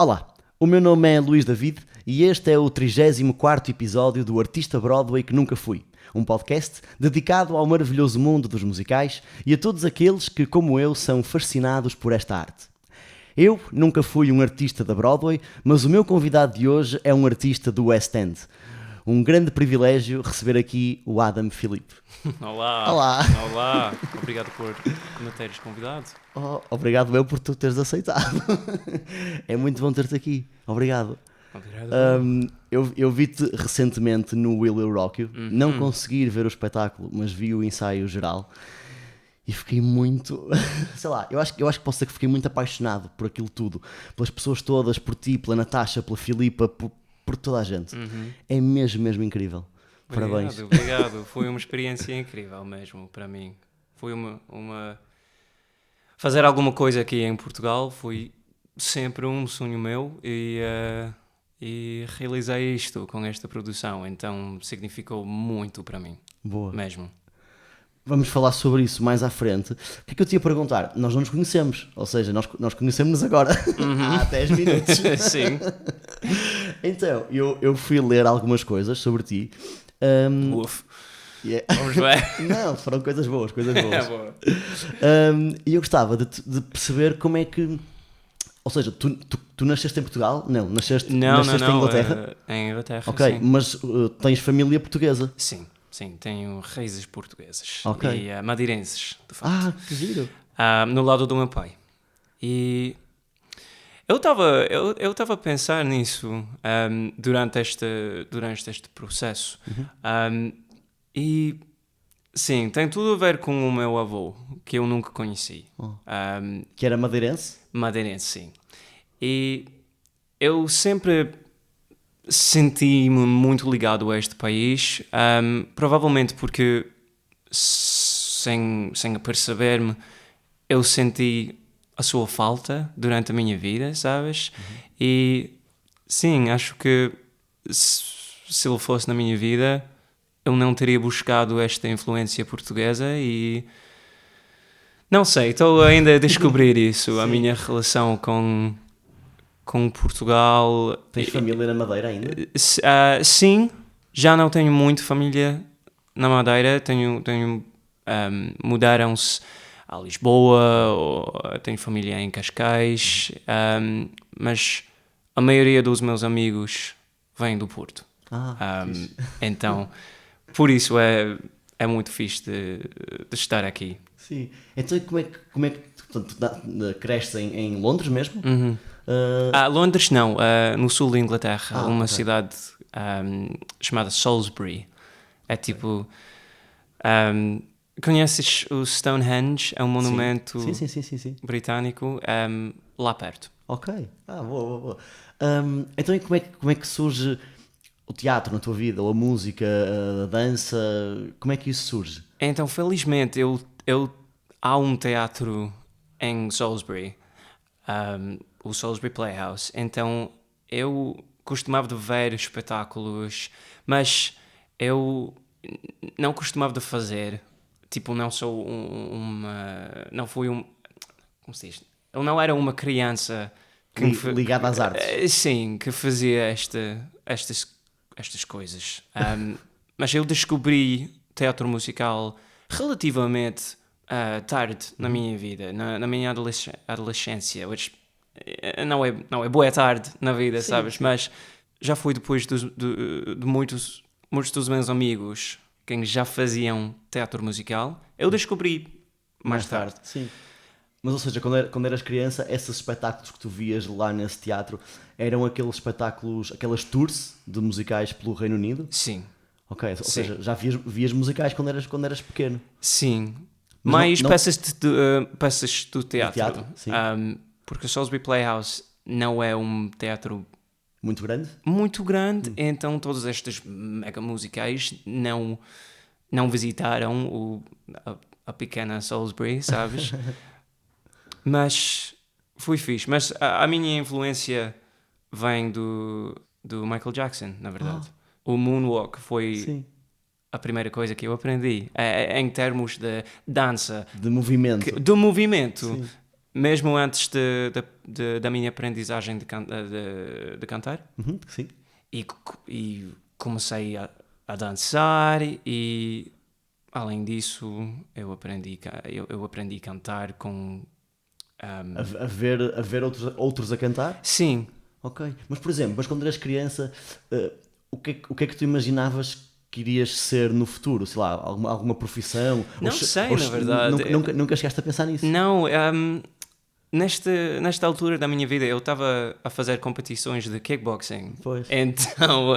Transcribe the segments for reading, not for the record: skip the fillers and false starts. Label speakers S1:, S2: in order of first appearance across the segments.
S1: Olá, o meu nome é Luís David e este é o 34º episódio do Artista Broadway que Nunca Fui, um podcast dedicado ao maravilhoso mundo dos musicais e a todos aqueles que, como eu, são fascinados por esta arte. Eu nunca fui um artista da Broadway, mas o meu convidado de hoje é um artista do West End. Um grande privilégio receber aqui o Adam Philippe.
S2: Olá!
S1: Olá!
S2: Olá! Obrigado por me teres convidado.
S1: Obrigado eu por tu teres aceitado. É muito bom ter-te aqui. Obrigado.
S2: Obrigado.
S1: Eu vi-te recentemente no Will Rock You. Não consegui ir ver o espetáculo, mas vi o ensaio geral. E fiquei muito... Sei lá, eu acho que posso dizer que fiquei muito apaixonado por aquilo tudo. Pelas pessoas todas, por ti, pela Natasha, pela Filipa, por toda a gente. É mesmo incrível. Parabéns.
S2: Obrigado. Foi uma experiência incrível mesmo para mim. Foi uma... Fazer alguma coisa aqui em Portugal foi sempre um sonho meu e realizei isto com esta produção. Então significou muito para mim.
S1: Boa.
S2: Mesmo.
S1: Vamos falar sobre isso mais à frente. O que é que eu te ia perguntar? Nós não nos conhecemos, ou seja, nós conhecemos-nos agora, há 10 minutos.
S2: Sim.
S1: Então, eu fui ler algumas coisas sobre ti.
S2: Uf.
S1: Yeah.
S2: Vamos ver.
S1: Não, foram coisas boas.
S2: É boa.
S1: E eu gostava de perceber como é que... Ou seja, tu nasceste em Portugal? Não, nasceste em Inglaterra?
S2: Em Inglaterra,
S1: Ok,
S2: sim.
S1: mas tens família portuguesa?
S2: Sim, tenho raízes portuguesas
S1: Ok.
S2: e madeirenses, de facto.
S1: Que giro.
S2: No lado do meu pai. E eu estava a pensar nisso durante este processo. E sim, tem tudo a ver com o meu avô, que eu nunca conheci.
S1: Que era madeirense?
S2: Madeirense, sim. E eu sempre senti-me muito ligado a este país, provavelmente porque, sem aperceber-me, eu senti a sua falta durante a minha vida, sabes? E sim, acho que se ele fosse na minha vida, eu não teria buscado esta influência portuguesa e... Não sei, estou ainda a descobrir isso, a minha relação com Portugal.
S1: Tens família na Madeira ainda?
S2: Sim, já não tenho muito família na Madeira, mudaram-se a Lisboa, ou tenho família em Cascais, mas a maioria dos meus amigos vem do Porto. Então, por isso é muito fixe de estar aqui.
S1: Sim. Então como é que portanto, cresces em Londres mesmo?
S2: Londres não, no sul da Inglaterra, uma cidade chamada Salisbury. É tipo... conheces o Stonehenge? É um monumento
S1: sim.
S2: britânico lá perto.
S1: Ok. Boa. Então e como é que surge o teatro na tua vida? Ou a música, a dança? Como é que isso surge?
S2: Então, felizmente, há um teatro em Salisbury, o Salisbury Playhouse. Então, eu costumava de ver espetáculos, mas eu não costumava de fazer. Tipo, não sou não fui como se diz? Eu não era uma criança
S1: Ligada às artes.
S2: Sim, que fazia estas coisas. Mas eu descobri teatro musical relativamente tarde na minha vida, na minha adolescência, which não é boa tarde na vida, sim, sabes? Sim. Mas já foi depois de muitos dos meus amigos que já faziam teatro musical, eu descobri mais tarde.
S1: Sim. Mas, ou seja, quando eras criança, esses espetáculos que tu vias lá nesse teatro eram aqueles espetáculos, aquelas tours de musicais pelo Reino Unido?
S2: Sim.
S1: Ok, ou seja, já vias musicais quando eras pequeno?
S2: Sim. Mais peças do teatro.
S1: Sim.
S2: Porque o Salisbury Playhouse não é um teatro...
S1: Muito grande?
S2: Muito grande, então todos estes mega musicais não visitaram a pequena Salisbury, sabes? Mas foi fixe. Mas a minha influência vem do Michael Jackson, na verdade. O Moonwalk foi a primeira coisa que eu aprendi. Em termos de dança.
S1: De movimento.
S2: Do movimento.
S1: Sim.
S2: mesmo antes da minha aprendizagem de cantar.
S1: Sim.
S2: E comecei a dançar e, além disso, eu aprendi a cantar com...
S1: A ver outros a cantar?
S2: Sim.
S1: Ok. Mas, por exemplo, quando eras criança, o que é que tu imaginavas que irias ser no futuro? Sei lá, alguma profissão?
S2: Não sei, na verdade.
S1: Nunca chegaste a pensar nisso?
S2: Não, nesta altura da minha vida eu estava a fazer competições de kickboxing.
S1: Pois.
S2: Então,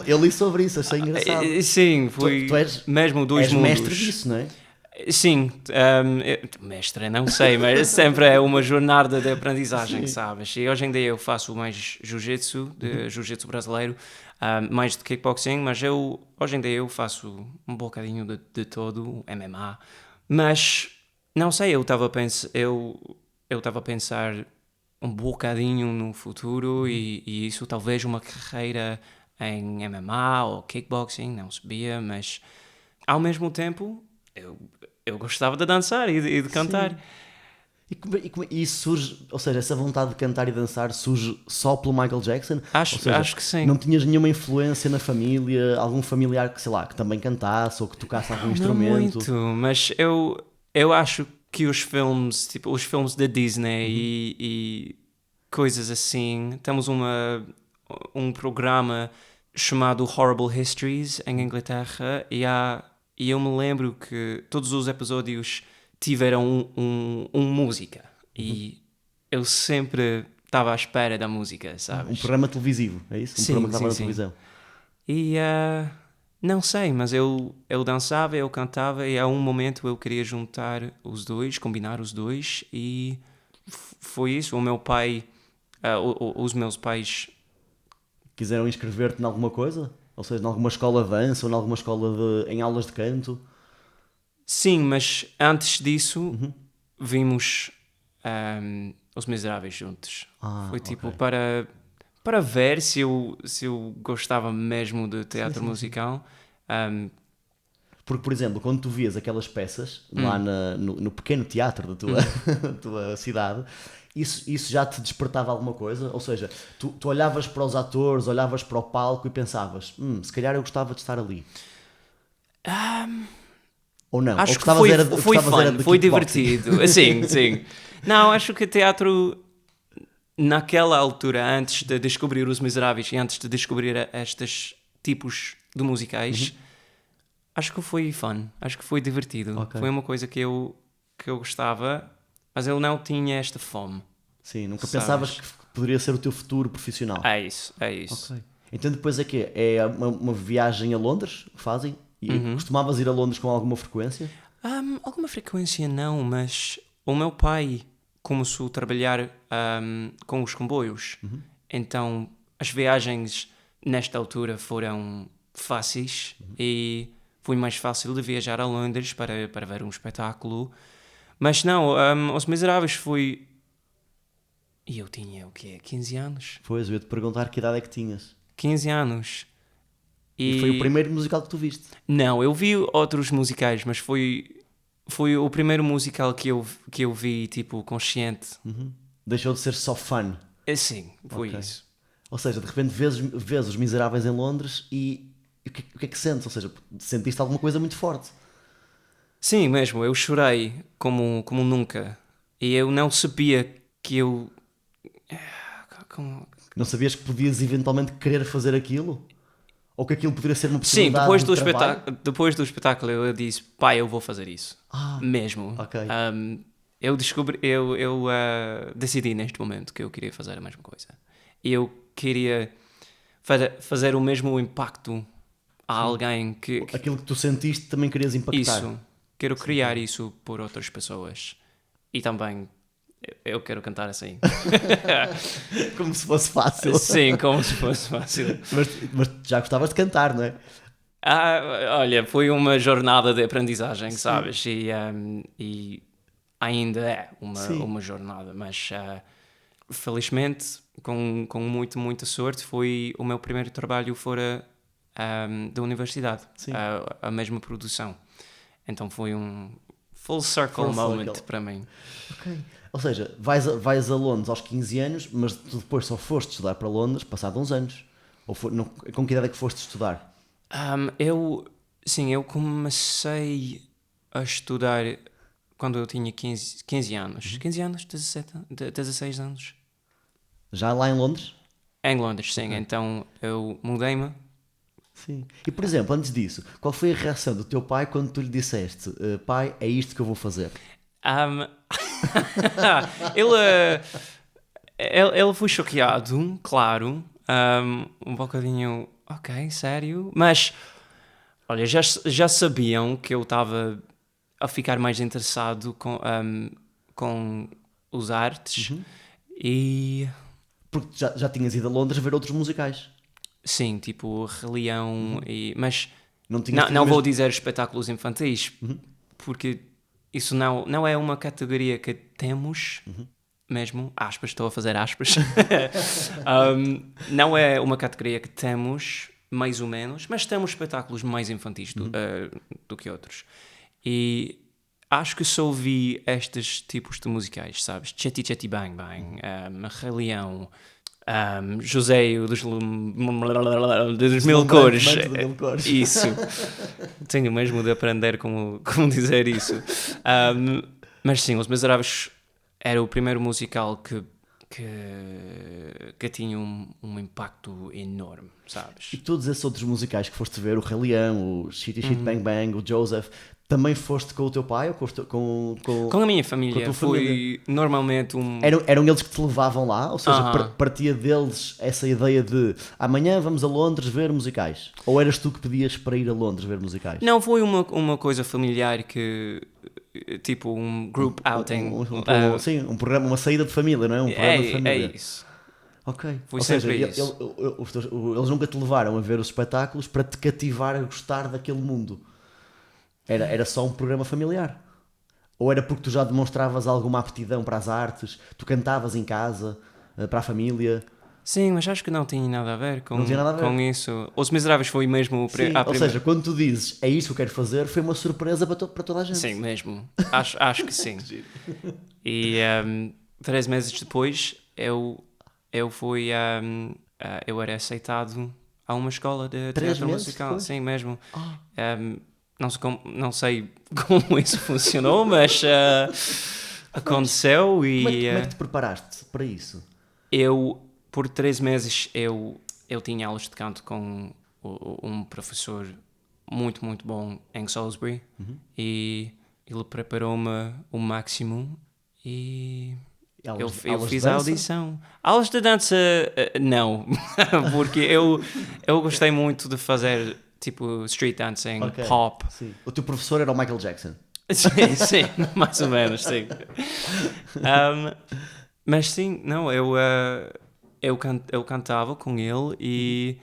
S1: Eu li sobre isso, achei engraçado.
S2: Sim, foi
S1: Tu és,
S2: mesmo dois
S1: és
S2: mundos.
S1: mestre disso, não é?
S2: Sim, mestre, não sei, mas sempre é uma jornada de aprendizagem, sabes? E hoje em dia eu faço mais jiu-jitsu, jiu-jitsu brasileiro, mais de kickboxing, mas hoje em dia eu faço um bocadinho de todo, MMA. Mas, não sei, eu estava a pensar um bocadinho no futuro e isso talvez uma carreira em MMA ou kickboxing, não sabia, mas ao mesmo tempo eu gostava de dançar e de cantar.
S1: Sim. E isso surge, ou seja, essa vontade de cantar e dançar surge só pelo Michael Jackson?
S2: Acho que sim.
S1: Não tinhas nenhuma influência na família, algum familiar que, sei lá, que também cantasse ou que tocasse algum instrumento?
S2: Não muito, mas eu acho que os filmes, tipo os filmes da Disney e coisas assim, temos um programa chamado Horrible Histories em Inglaterra e eu me lembro que todos os episódios tiveram uma música e eu sempre estava à espera da música, sabes?
S1: Um programa televisivo, é isso? Um programa que estava na televisão.
S2: E não sei, mas eu dançava, eu cantava e a um momento eu queria juntar os dois, combinar os dois e foi isso. O meu pai, os meus pais...
S1: Quiseram inscrever-te em alguma coisa? Ou seja, em alguma escola de dança ou em alguma escola em aulas de canto?
S2: Sim, mas antes disso vimos Os Miseráveis juntos. Foi tipo
S1: ok.
S2: para ver se eu gostava mesmo de teatro musical.
S1: Porque, por exemplo, quando tu vias aquelas peças lá no pequeno teatro da da tua cidade, isso já te despertava alguma coisa? Ou seja, tu olhavas para os atores, olhavas para o palco e pensavas, se calhar eu gostava de estar ali. Ou não? Ou
S2: Acho que
S1: gostavas
S2: foi
S1: gostavas era
S2: fun,
S1: de
S2: foi
S1: kickboxing?
S2: divertido. Sim, sim. Não, acho que teatro, naquela altura, antes de descobrir Os Miseráveis e antes de descobrir estes tipos de musicais, acho que foi fun, acho que foi divertido.
S1: Ok.
S2: Foi uma coisa que eu gostava, mas eu não tinha esta fome.
S1: Sim, nunca
S2: Sabes?
S1: pensavas que poderia ser o teu futuro profissional.
S2: É isso, é isso.
S1: Ok. Então depois é quê? É uma viagem a Londres que fazem? E costumavas ir a Londres com alguma frequência?
S2: Alguma frequência não, mas o meu pai começou a trabalhar com os comboios. Então as viagens nesta altura foram fáceis e foi mais fácil de viajar a Londres para ver um espetáculo. Mas não, Os Miseráveis foi... E eu tinha o quê? 15 anos?
S1: Pois, eu ia-te perguntar que idade é que tinhas.
S2: 15 anos.
S1: E foi o primeiro musical que tu viste?
S2: Não, eu vi outros musicais, mas foi o primeiro musical que eu vi, tipo, consciente.
S1: Deixou de ser só fun.
S2: Sim, foi
S1: Ok.
S2: isso.
S1: Ou seja, de repente vês Os Miseráveis em Londres e o que é que sentes? Ou seja, sentiste alguma coisa muito forte.
S2: Sim, mesmo, eu chorei como nunca. E eu não sabia que eu...
S1: Não sabias que podias eventualmente querer fazer aquilo? Ou que aquilo poderia ser uma
S2: Sim,
S1: possibilidade de trabalho?
S2: depois do espetáculo eu disse, pai, eu vou fazer isso.
S1: Ah,
S2: Mesmo.
S1: ok.
S2: Eu decidi neste momento que eu queria fazer a mesma coisa. E eu queria fazer o mesmo impacto a alguém que
S1: Aquilo que tu sentiste também querias impactar.
S2: isso. Quero criar isso por outras pessoas. E também eu quero cantar assim.
S1: Como se fosse fácil.
S2: Sim, como se fosse fácil.
S1: Mas já gostavas de cantar, não é?
S2: Olha, foi uma jornada de aprendizagem, sabes? E ainda é uma jornada, mas felizmente, com muita sorte, foi o meu primeiro trabalho fora da universidade, a mesma produção. Então full circle
S1: Full
S2: moment
S1: circle.
S2: para mim.
S1: Ok. Ou seja, vais a Londres aos 15 anos, mas tu depois só foste estudar para Londres passado uns anos. Com que idade é que foste estudar?
S2: Eu comecei a estudar quando eu tinha 15 anos. 15 anos? 16 anos?
S1: Já lá em Londres?
S2: Em Londres, sim.
S1: Ok.
S2: Então eu mudei-me.
S1: Sim. E por exemplo, antes disso, qual foi a reação do teu pai quando tu lhe disseste: pai, é isto que eu vou fazer?
S2: Um, ele, ele foi choqueado, claro. Um bocadinho, ok, sério. Mas, olha, já sabiam que eu estava a ficar mais interessado com os artes. E,
S1: Porque já tinhas ido a Londres ver outros musicais.
S2: sim, tipo, Rei Leão. Mas
S1: Não tinhas tido
S2: não vou
S1: mesmo-
S2: dizer espetáculos infantis, porque isso não é uma categoria que temos. Mesmo, aspas, estou a fazer aspas, não é uma categoria que temos, mais ou menos, mas temos espetáculos mais infantis do que outros. E acho que só ouvi estes tipos de musicais, sabes? Chatty Chatty Bang Bang, Rei Leão, José dos Mil Cores.
S1: Deslumbramento de Mil Cores.
S2: Isso. Tenho mesmo de aprender como dizer isso. Mas sim, Os Miseráveis era o primeiro musical que tinha um impacto enorme,
S1: E
S2: sabes?
S1: todos esses outros musicais que foste ver, o Rei Leão, o Shitty Shit Bang Bang, o Joseph, também foste com o teu pai ou
S2: Com a minha
S1: com a
S2: família
S1: tua
S2: foi
S1: família?
S2: normalmente
S1: Eram eles que te levavam lá? Ou seja,
S2: Aham.
S1: partia deles essa ideia de amanhã vamos a Londres ver musicais? Ou eras tu que pedias para ir a Londres ver musicais?
S2: Não foi uma coisa familiar que, tipo, um group outing.
S1: Sim, um programa, uma saída de família, não é? Um programa de
S2: É
S1: família.
S2: isso.
S1: Ok.
S2: Foi
S1: Ou seja,
S2: sempre isso.
S1: eles nunca te levaram a ver os espetáculos para te cativar a gostar daquele mundo. Era só um programa familiar. Ou era porque tu já demonstravas alguma aptidão para as artes, tu cantavas em casa, para a família.
S2: Sim, mas acho que não tinha nada a ver
S1: Não tinha nada a ver.
S2: com isso. Os Miseráveis foi mesmo
S1: Sim,
S2: a
S1: ou
S2: primeira.
S1: seja, quando tu dizes é isso que eu quero fazer, foi uma surpresa para toda a gente.
S2: Sim, mesmo. Acho que sim. E 3 meses depois eu fui. Eu era aceitado a uma escola de
S1: 3
S2: teatro
S1: meses
S2: musical.
S1: depois?
S2: Sim, mesmo.
S1: Ah.
S2: Não sei como isso funcionou, mas aconteceu
S1: Como é,
S2: e
S1: como é que te preparaste para isso?
S2: por 3 meses, eu tinha aulas de canto com um professor muito, muito bom em Salisbury e ele preparou-me o máximo e eu
S1: Aulas de
S2: fiz a
S1: dança?
S2: audição. Aulas de dança, não, porque eu gostei muito de fazer tipo street dancing,
S1: Ok,
S2: pop.
S1: sim. O teu professor era o Michael Jackson.
S2: Sim, mais ou menos, sim. Mas sim, não, eu cantava com ele e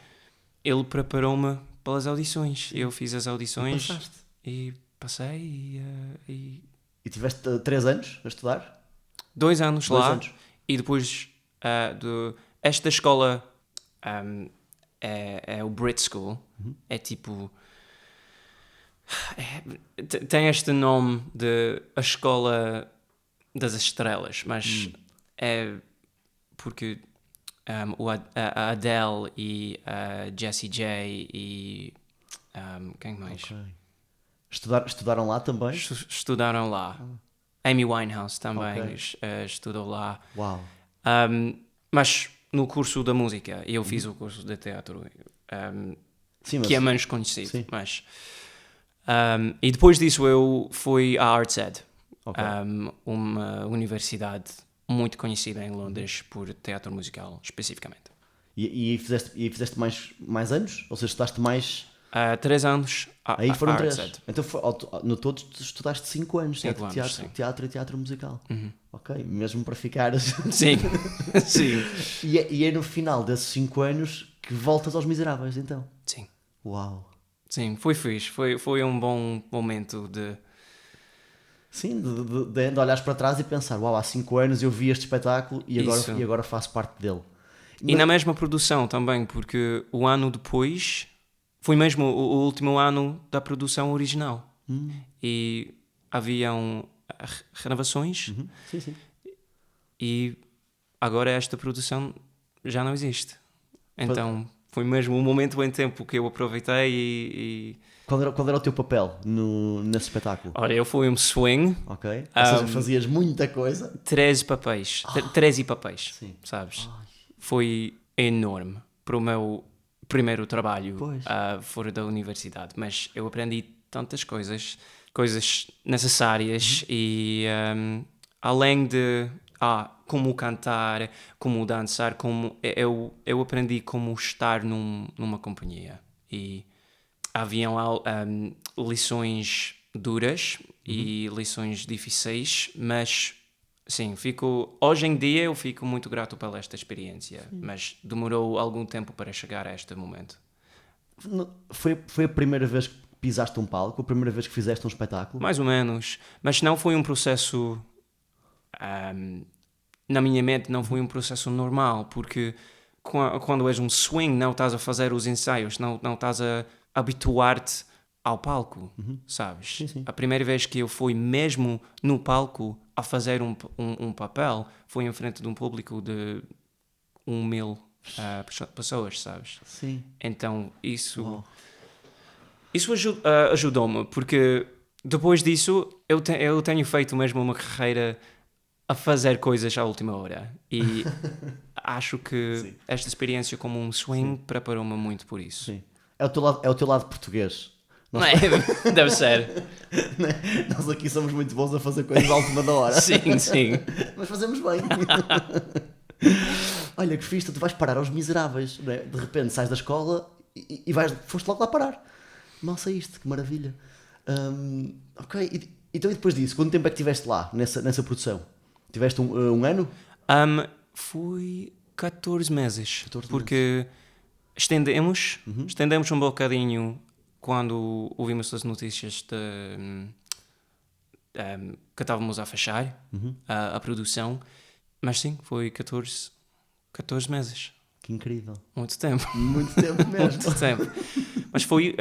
S2: ele preparou-me pelas audições. Eu fiz as audições
S1: passaste.
S2: e passei e
S1: E tiveste 3 anos a estudar?
S2: 2 anos
S1: 2
S2: lá
S1: anos.
S2: e depois esta escola é o Brit School. É tipo... tem este nome de a escola das estrelas, mas é porque a Adele e a Jessie J e quem mais
S1: Ok. Estudaram lá também?
S2: estudaram lá. Amy Winehouse também
S1: Ok.
S2: estudou lá.
S1: Uau.
S2: Mas no curso da música, eu fiz o curso de teatro,
S1: Sim, mas...
S2: que é menos conhecido.
S1: Sim.
S2: Mas, e depois disso eu fui à ArtsEd,
S1: Ok.
S2: uma universidade muito conhecida em Londres por teatro musical, especificamente.
S1: E fizeste mais anos? Ou seja, estudaste mais...
S2: 3 anos
S1: Aí foram
S2: à
S1: 3.
S2: ArtsEd.
S1: Então, no todo, tu estudaste 5 anos.
S2: 5 anos, sim.
S1: Teatro e teatro musical. Ok, mesmo para ficar...
S2: Sim, sim,
S1: E é no final desses 5 anos que voltas aos Miseráveis, então.
S2: sim.
S1: Uau.
S2: Sim, foi fixe. Foi um bom momento de...
S1: Sim, de olhares para trás e pensar, uau, há 5 anos eu vi este espetáculo
S2: Isso.
S1: e agora faço parte dele.
S2: E na mesma produção também, porque o ano depois foi mesmo o último ano da produção original. E haviam renovações
S1: Sim, sim.
S2: e agora esta produção já não existe. Então foi mesmo um momento em tempo que eu aproveitei e...
S1: Qual era o teu papel nesse espetáculo?
S2: Olha, eu fui um swing,
S1: Ok. Ou seja, fazias muita coisa.
S2: 13 papéis, 13 papéis,
S1: Sim.
S2: sabes? Foi enorme para o meu primeiro trabalho
S1: Pois.
S2: fora da universidade, mas eu aprendi tantas coisas necessárias e além de como cantar, como dançar, eu aprendi como estar numa companhia e haviam lições duras e lições difíceis, mas sim, hoje em dia eu fico muito grato pela esta experiência, mas demorou algum tempo para chegar a este momento.
S1: Foi a primeira vez que pisaste um palco? A primeira vez que fizeste um espetáculo?
S2: Mais ou menos, mas não foi um processo, na minha mente não foi um processo normal, porque quando és um swing não estás a fazer os ensaios, não estás a habituar-te ao palco, sabes?
S1: Sim, sim.
S2: A primeira vez que eu fui mesmo no palco a fazer um papel foi em frente de um público de 1.000 pessoas, sabes?
S1: Sim.
S2: Então isso
S1: Uau.
S2: ajudou-me, porque depois disso eu tenho feito mesmo uma carreira a fazer coisas à última hora e acho que
S1: Sim.
S2: esta experiência como um swing preparou-me muito por isso.
S1: Sim. É o teu lado português.
S2: Não é? Deve ser.
S1: Nós aqui somos muito bons a fazer coisas à última da hora.
S2: Sim, sim.
S1: Mas fazemos bem. Olha, que fixe, tu vais parar aos miseráveis, não é? De repente sais da escola e foste logo lá parar. Mal saíste, que maravilha. Ok, então e depois disso, quanto tempo é que estiveste lá, nessa produção? Tiveste um ano?
S2: Fui 14 meses,
S1: 14
S2: porque estendemos um bocadinho quando ouvimos as notícias que estávamos a fechar a produção, mas sim, foi 14 meses.
S1: Que incrível.
S2: Muito tempo.
S1: Muito tempo mesmo.
S2: Muito tempo. Mas foi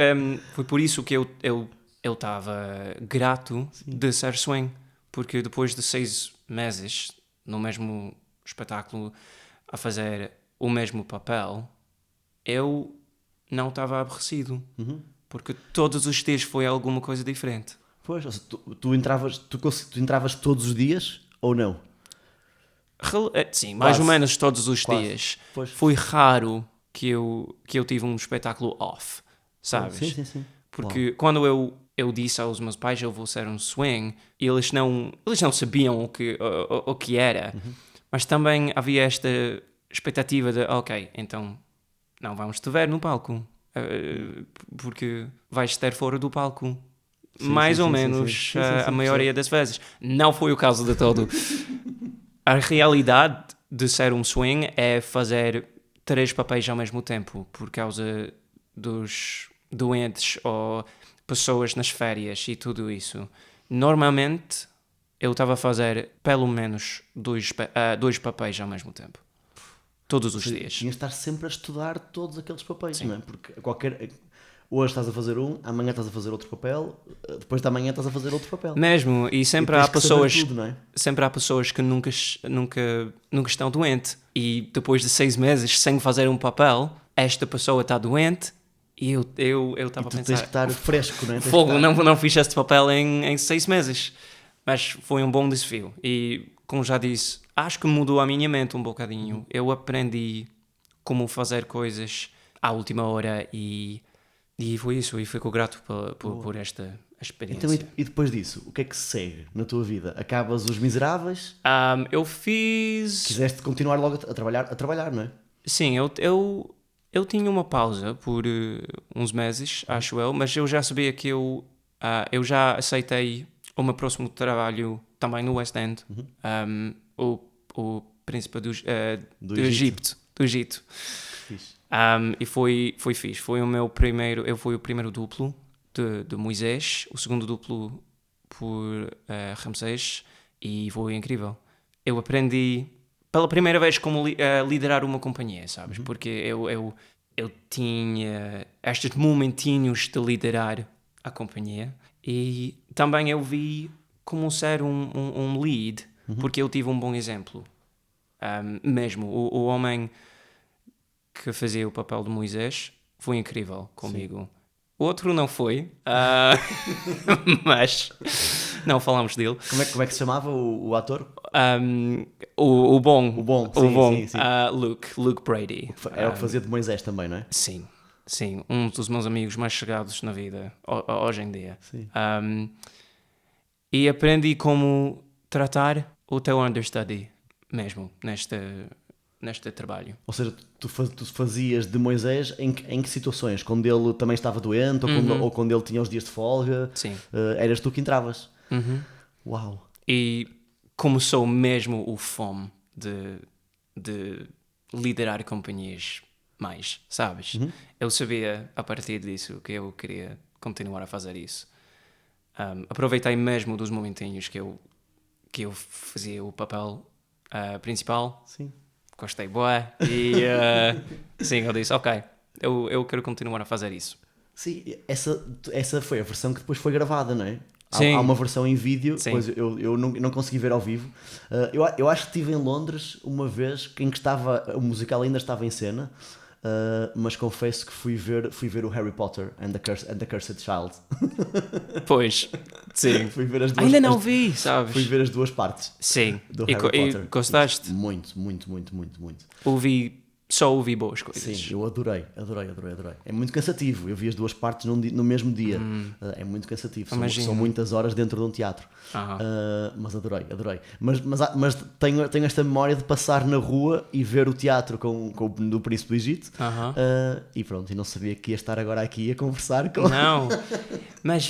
S2: por isso que eu estava grato de ser swing, porque depois de 6 meses no mesmo espetáculo a fazer o mesmo papel, eu não estava aborrecido, porque todos os dias foi alguma coisa diferente.
S1: Pois, ou seja, tu entravas todos os dias ou não?
S2: Sim, mais
S1: Quase.
S2: ou menos todos os
S1: Quase.
S2: dias.
S1: Pois.
S2: Foi raro que eu tive um espetáculo off, sabes?
S1: Sim, sim, sim.
S2: Porque quando eu disse aos meus pais eu vou ser um swing, eles não sabiam o que era, mas também havia esta expectativa de, ok, então não vamos te ver no palco, porque vais estar fora do palco. Mais ou menos a maioria das vezes. Não foi o caso de todo. A realidade de ser um swing é fazer 3 papéis ao mesmo tempo, por causa dos doentes ou pessoas nas férias e tudo isso. Normalmente eu estava a fazer pelo menos 2 papéis ao mesmo tempo. Todos os dias.
S1: Tinhas de estar sempre a estudar todos aqueles papéis, não é? Porque hoje estás a fazer amanhã estás a fazer outro papel, depois da manhã estás a fazer outro papel.
S2: Mesmo, e sempre
S1: E
S2: há
S1: tens que saber
S2: pessoas,
S1: tudo, não é?
S2: sempre há pessoas que nunca estão doentes e depois de 6 meses sem fazer um papel, esta pessoa está doente e eu estava a
S1: Tu
S2: pensar,
S1: tens que estar fresco, não é?
S2: fogo, não fiz este papel em 6 meses, mas foi um bom desafio e, como já disse, acho que mudou a minha mente um bocadinho. Eu aprendi como fazer coisas à última hora e foi isso, e fico grato por esta experiência.
S1: Então, e depois disso, o que é que se segue na tua vida? Acabas Os Miseráveis?
S2: Eu fiz...
S1: Quiseste continuar logo a trabalhar, não é?
S2: Sim, eu tinha uma pausa por uns meses, acho eu, mas eu já sabia que eu já aceitei o meu próximo trabalho também no West End, o Príncipe do Egito.
S1: Fixe.
S2: E foi fixe. Eu fui o primeiro duplo de Moisés, o segundo duplo por Ramsés, e foi incrível. Eu aprendi pela primeira vez como liderar uma companhia, sabes? Porque eu tinha estes momentinhos de liderar a companhia e também eu vi como ser um lead, porque eu tive um bom exemplo. Mesmo, o homem que fazia o papel de Moisés foi incrível comigo. Sim. O outro não foi, mas não falamos dele.
S1: Como é que se chamava o ator?
S2: O bom.
S1: O bom, sim.
S2: Luke Brady.
S1: Era o que fazia de Moisés também, não é?
S2: Sim, um dos meus amigos mais chegados na vida, hoje em dia.
S1: Sim.
S2: E aprendi como tratar o teu understudy mesmo neste trabalho.
S1: Ou seja, tu fazias de Moisés em que situações? Quando ele também estava doente ou quando ele tinha os dias de folga?
S2: Sim.
S1: Eras tu que entravas? Uau!
S2: E começou mesmo o fome de liderar companhias mais, sabes? Eu sabia a partir disso que eu queria continuar a fazer isso. Aproveitei mesmo dos momentinhos que eu fazia o papel principal.
S1: Sim.
S2: Gostei, boa. E sim, eu disse, ok, eu quero continuar a fazer isso.
S1: Sim, essa foi a versão que depois foi gravada, não é?
S2: Sim.
S1: Há uma versão em vídeo,
S2: Sim.
S1: Pois eu não consegui ver ao vivo. Eu acho que estive em Londres uma vez em que o musical ainda estava em cena, mas confesso que fui ver o Harry Potter and the Cursed Child.
S2: Pois, sim.
S1: Fui ver as duas,
S2: ainda não vi, sabes?
S1: Fui ver as duas partes.
S2: Sim.
S1: Do Harry Potter.
S2: E gostaste?
S1: Muito.
S2: Só ouvi boas coisas.
S1: Sim, eu adorei. É muito cansativo. Eu vi as duas partes no mesmo dia. É muito cansativo. São muitas horas dentro de um teatro. Mas adorei. Mas tenho esta memória de passar na rua e ver o teatro do Príncipe do Egito. E pronto, e não sabia que ia estar agora aqui a conversar com...
S2: Não, mas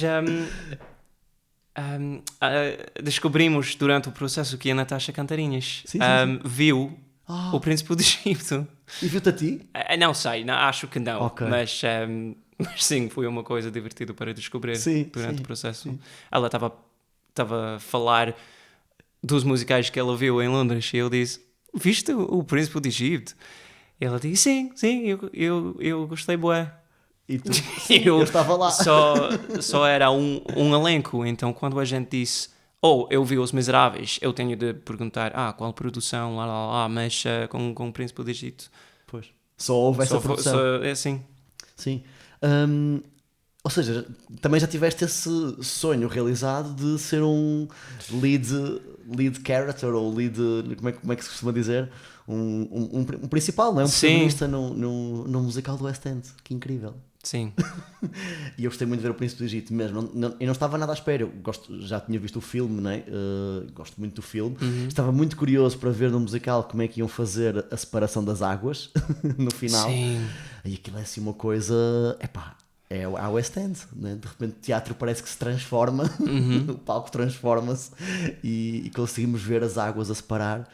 S2: descobrimos durante o processo que a Natasha Cantarinhas viu o Príncipe do Egito.
S1: E viu-te a ti?
S2: Não sei, acho que não.
S1: Okay.
S2: Mas sim, foi uma coisa divertida para descobrir durante o processo. Sim. Ela estava a falar dos musicais que ela viu em Londres e eu disse, viste o Príncipe do Egito? E ela disse, sim, eu gostei bué.
S1: E tu, eu estava lá.
S2: Só era um elenco, então quando a gente disse... eu vi Os Miseráveis, eu tenho de perguntar, qual produção, mas com o Príncipe do Egito.
S1: Pois. Só houve essa produção.
S2: É assim.
S1: Sim. Ou seja, também já tiveste esse sonho realizado de ser um lead character, ou lead, como é que se costuma dizer? Um principal, não é? Um protagonista num musical do West End. Que incrível.
S2: Sim.
S1: E eu gostei muito de ver o Príncipe do Egito mesmo. Eu não estava nada à espera. Já tinha visto o filme, né? Gosto muito do filme. Estava muito curioso para ver no musical como é que iam fazer a separação das águas no final.
S2: Sim.
S1: E aquilo é assim uma coisa... é a West End, né? De repente o teatro parece que se transforma, o palco transforma-se e conseguimos ver as águas a separar.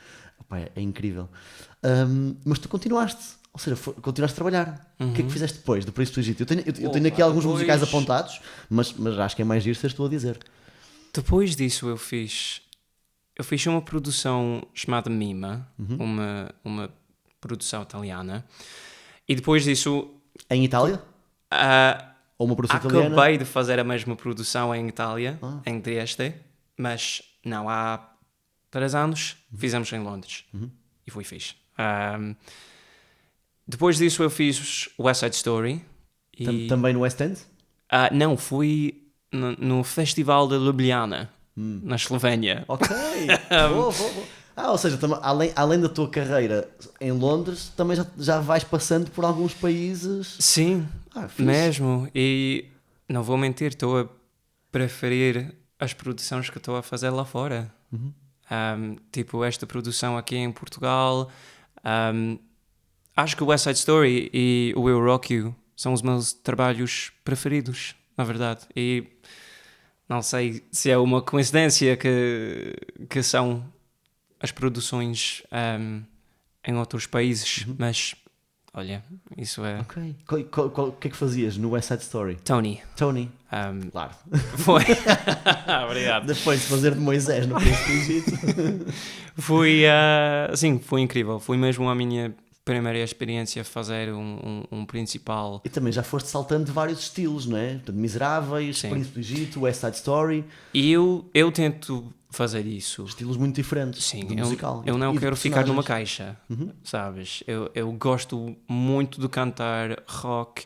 S1: É incrível. Mas tu continuaste. Ou seja, continuaste a trabalhar. O que é que fizeste depois do Príncipe do Egito? Eu tenho aqui alguns musicais apontados, mas acho que é mais giro seres tu a dizer.
S2: Depois disso eu fiz uma produção chamada Mima, uma produção italiana. E depois disso...
S1: Em Itália? Ou uma produção italiana?
S2: Acabei de fazer a mesma produção em Itália, em Trieste, mas não, há 3 anos fizemos em Londres. E foi fixe. Depois disso eu fiz West Side Story.
S1: Também no West End?
S2: Não, fui no Festival de Ljubljana, na Eslovénia.
S1: Ok, boa. Ou seja, além da tua carreira em Londres, também já vais passando por alguns países.
S2: Sim, mesmo. E não vou mentir, estou a preferir as produções que estou a fazer lá fora. Tipo esta produção aqui em Portugal. Acho que o West Side Story e o Will Rock You são os meus trabalhos preferidos, na verdade. E não sei se é uma coincidência que são as produções em outros países, mas olha, isso é...
S1: Ok. O que é que fazias no West Side Story?
S2: Tony.
S1: Claro.
S2: Foi. Obrigado.
S1: Depois de fazer de Moisés no Príncipe do Egito.
S2: Foi incrível. Foi mesmo a minha primeira experiência a fazer um principal.
S1: E também já foste saltando de vários estilos, não é? Portanto, Miseráveis,
S2: Sim.
S1: Príncipe do Egito, West Side Story.
S2: E eu tento fazer isso.
S1: Estilos muito diferentes.
S2: Sim,
S1: do musical.
S2: eu não
S1: E de
S2: quero ficar numa
S1: personagens.
S2: caixa, sabes? Eu gosto muito de cantar rock,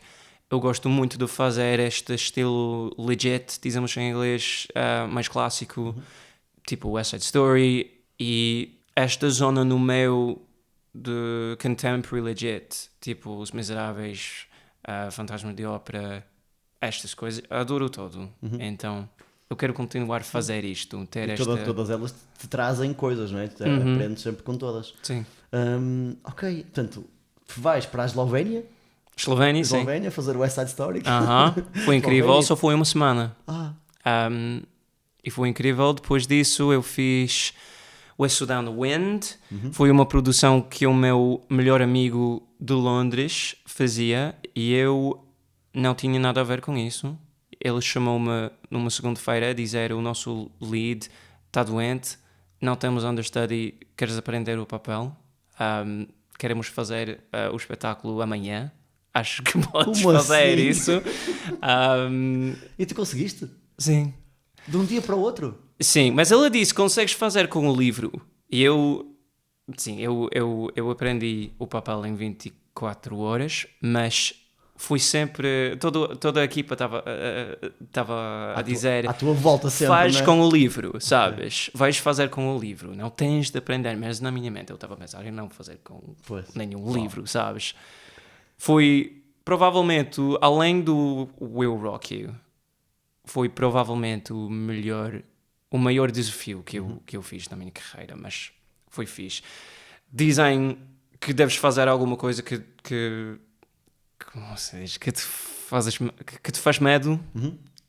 S2: eu gosto muito de fazer este estilo legit, dizemos em inglês, mais clássico, tipo West Side Story, e esta zona no meio de contemporary legit, tipo Os Miseráveis, Fantasma de Ópera, estas coisas, adoro todo. Então eu quero continuar a fazer isto, ter
S1: E
S2: esta...
S1: todas elas te trazem coisas, não é? Tu aprendes sempre com todas.
S2: Sim.
S1: Ok, portanto, vais para a Eslovénia,
S2: Eslovénia, sim.
S1: fazer o West Side Story.
S2: Foi incrível,
S1: Eslovénia.
S2: só foi uma semana. E foi incrível. Depois disso eu fiz West Down the Wind. Foi uma produção que o meu melhor amigo de Londres fazia e eu não tinha nada a ver com isso. Ele chamou-me numa segunda-feira a dizer: o nosso lead está doente, não temos understudy, queres aprender o papel? Queremos fazer o espetáculo amanhã. Acho que podes
S1: Como
S2: fazer
S1: assim?
S2: isso.
S1: E tu conseguiste?
S2: Sim.
S1: De um dia para o outro?
S2: Sim, mas ele disse: consegues fazer com o livro. E eu aprendi o papel em 24 horas, mas fui sempre... Toda a equipa estava a dizer...
S1: À tua volta sempre,
S2: faz
S1: não é?
S2: com o livro, sabes? Vais fazer com o livro, não tens de aprender. Mas na minha mente eu estava a pensar: eu não vou fazer com nenhum livro, sabes? Foi provavelmente, além do Will Rock You, foi provavelmente o maior desafio que eu fiz na minha carreira, mas foi fixe. Dizem que deves fazer alguma coisa que como se diz, que te faz medo.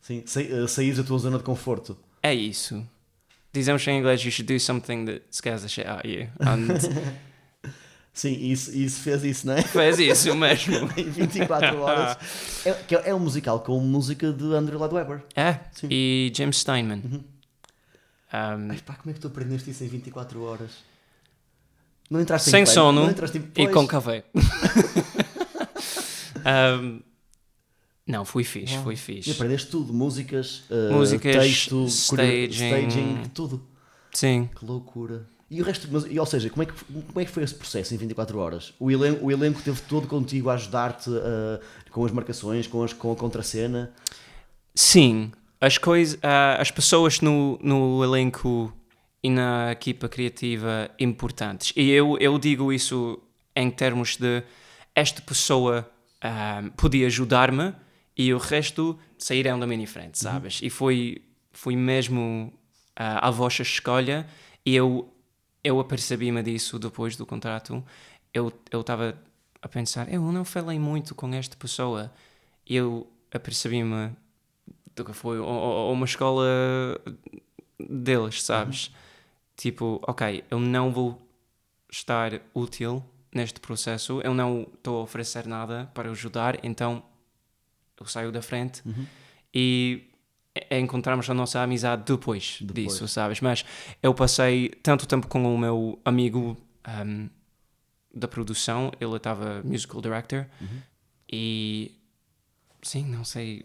S1: Sim, sair da tua zona de conforto.
S2: É isso. Dizemos em inglês: you should do something that scares the shit out of you. And
S1: Sim, isso fez isso, não é?
S2: fez isso mesmo.
S1: Em 24 horas. É um musical com música de Andrew Lloyd Webber. Sim.
S2: E James Steinman.
S1: Ai pá, como é que tu aprendeste isso em 24 horas? Não entraste
S2: Sem
S1: em pânico?
S2: sono
S1: Não entraste em...
S2: e
S1: Pois.
S2: com café. Não, foi fixe, foi
S1: E
S2: fixe.
S1: aprendeste tudo, músicas,
S2: Músicas,
S1: texto,
S2: staging.
S1: tudo.
S2: Sim.
S1: Que loucura. E o resto, ou seja, como é que foi esse processo em 24 horas? O elenco esteve todo contigo a ajudar-te com as marcações, com a contracena?
S2: Sim, as pessoas no elenco e na equipa criativa importantes. E eu digo isso em termos de esta pessoa podia ajudar-me e o resto saíram da minha frente, sabes? E foi mesmo a vossa escolha e eu apercebi-me disso depois do contrato. Eu estava a pensar: eu não falei muito com esta pessoa. E eu apercebi-me do que foi uma escola deles, sabes? Tipo, ok, eu não vou estar útil neste processo, eu não estou a oferecer nada para ajudar, então eu saio da frente e encontramos a nossa amizade depois disso, sabes? Mas eu passei tanto tempo com o meu amigo da produção, ele estava musical director e sim, não sei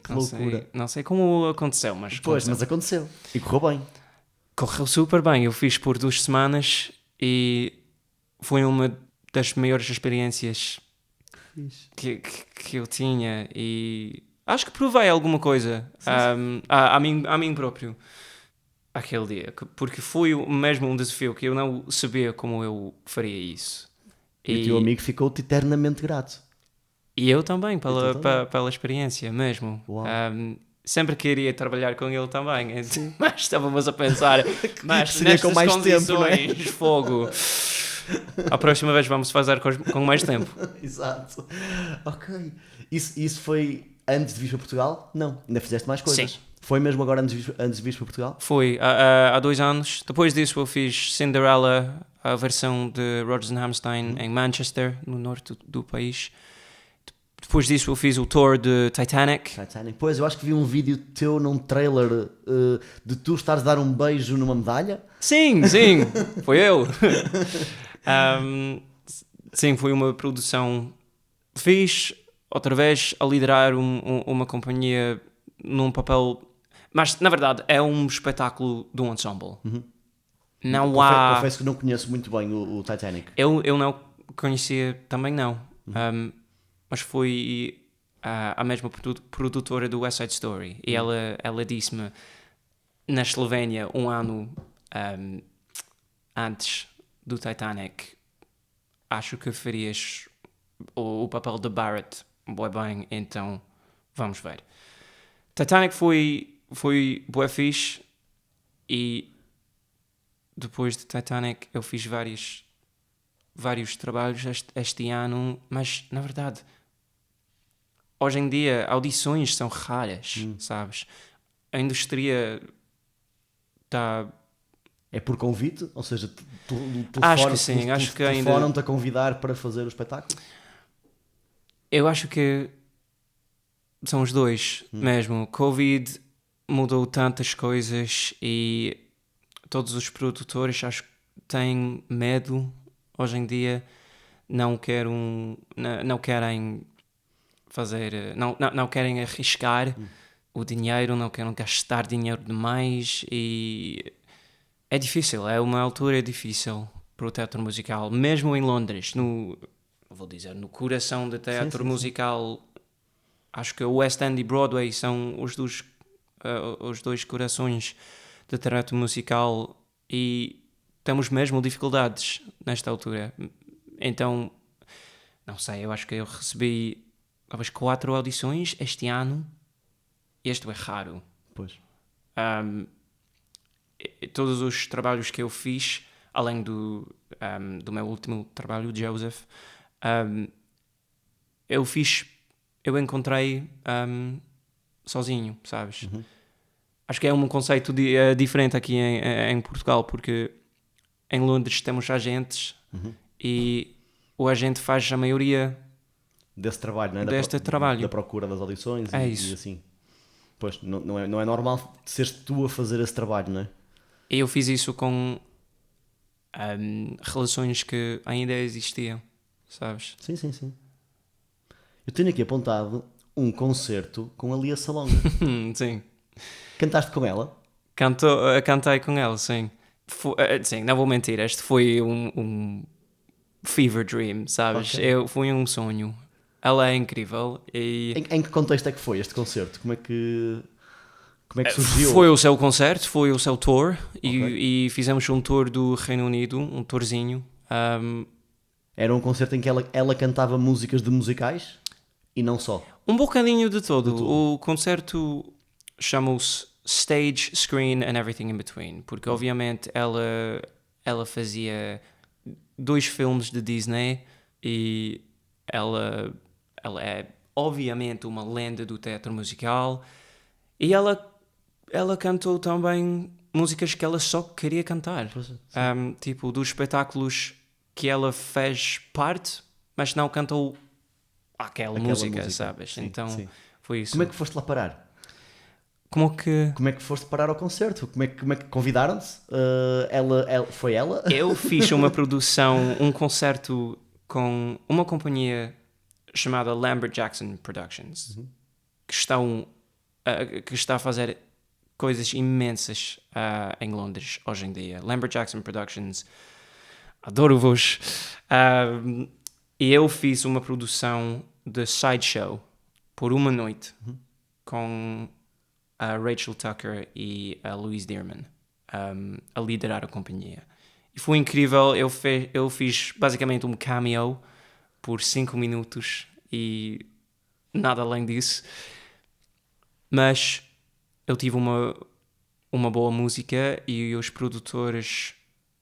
S2: como aconteceu, mas
S1: Mas aconteceu. E correu bem.
S2: correu super bem. Eu fiz por 2 semanas e foi uma das maiores experiências que eu tinha e acho que provei alguma coisa a mim próprio aquele dia, porque foi mesmo um desafio que eu não sabia como eu faria isso.
S1: E o teu amigo ficou-te eternamente grato.
S2: E eu também, pela experiência mesmo. Sempre queria trabalhar com ele também, mas estávamos a pensar, mas
S1: seria
S2: nestas
S1: com mais
S2: condições,
S1: tempo, não é?
S2: fogo. A próxima vez vamos fazer com mais tempo.
S1: Exato. Ok. Isso foi antes de vir para Portugal? Não, ainda fizeste mais coisas.
S2: Sim.
S1: Foi mesmo agora antes de vir para Portugal?
S2: Foi há 2 anos. Depois disso eu fiz Cinderella, a versão de Rodgers and Hammerstein em Manchester, no norte do país. Depois disso eu fiz o tour de Titanic.
S1: Pois, eu acho que vi um vídeo teu num trailer de tu estares a dar um beijo numa medalha.
S2: Sim, foi eu. Sim, foi uma produção fixe, outra vez a liderar uma companhia num papel... Mas, na verdade, é um espetáculo de um ensemble. Não há...
S1: Confesso que não conheço muito bem o Titanic.
S2: Eu não conhecia, também não. Mas foi a mesma produtora do West Side Story. E ela disse-me, na Eslovénia, um ano antes do Titanic, acho que farias o papel de Barrett bué bem, então vamos ver. Titanic foi bué fixe, e depois de Titanic eu fiz vários trabalhos este ano, mas na verdade hoje em dia audições são raras, sabes? A indústria está...
S1: É por convite? Ou seja,
S2: Acho que sim, acho que ainda...
S1: telefonam-te a convidar para fazer o espetáculo?
S2: Eu acho que são os dois mesmo. Covid mudou tantas coisas e todos os produtores acho que têm medo hoje em dia, não querem fazer, não querem arriscar o dinheiro, não querem gastar dinheiro demais, e é difícil, é uma altura difícil para o teatro musical, mesmo em Londres, vou dizer, no coração do teatro musical. Acho que o West End e Broadway são os dois corações do teatro musical, e temos mesmo dificuldades nesta altura. Então, não sei, eu acho que eu recebi talvez 4 audições este ano. Este é raro.
S1: Pois.
S2: Todos os trabalhos que eu fiz, além do meu último trabalho, Joseph, eu encontrei sozinho, sabes? Acho que é um conceito diferente aqui em Portugal, porque em Londres temos agentes e o agente faz a maioria
S1: desse trabalho, não é?
S2: Deste trabalho.
S1: Da procura das audições
S2: É
S1: e
S2: isso.
S1: assim. Pois, não é normal seres tu a fazer esse trabalho, não é?
S2: E eu fiz isso com relações que ainda existiam, sabes?
S1: Sim. Eu tenho aqui apontado um concerto com a Lia Salonga.
S2: Sim.
S1: Cantaste com ela?
S2: Cantei com ela, sim. Sim, não vou mentir, este foi um fever dream, sabes?
S1: Ok.
S2: Foi um sonho. Ela é incrível e...
S1: Em que contexto é que foi este concerto? Como é que surgiu?
S2: Foi o seu concerto, foi o seu tour,
S1: Ok.
S2: e fizemos um tour do Reino Unido, um tourzinho.
S1: Era um concerto em que ela cantava músicas de musicais e não só.
S2: Um bocadinho de todo.
S1: De tudo.
S2: O concerto chamou-se Stage, Screen and Everything in Between, porque obviamente ela fazia 2 filmes de Disney, e ela é obviamente uma lenda do teatro musical, e ela cantou também músicas que ela só queria cantar, tipo dos espetáculos que ela fez parte, mas não cantou aquela música, sabes?
S1: Sim,
S2: então
S1: sim.
S2: foi isso.
S1: Como é que foste lá parar?
S2: Como que...
S1: Como é que foste parar ao concerto? Como é que convidaram-te? Foi ela?
S2: Eu fiz uma produção, um concerto com uma companhia chamada Lambert Jackson Productions, que está a fazer coisas imensas em Londres hoje em dia. Lambert Jackson Productions, adoro-vos. E eu fiz uma produção de Sideshow por uma noite com a Rachel Tucker e a Louise Dearman a liderar a companhia. E foi incrível. Eu fiz basicamente um cameo por 5 minutos e nada além disso. Mas eu tive uma boa música e os produtores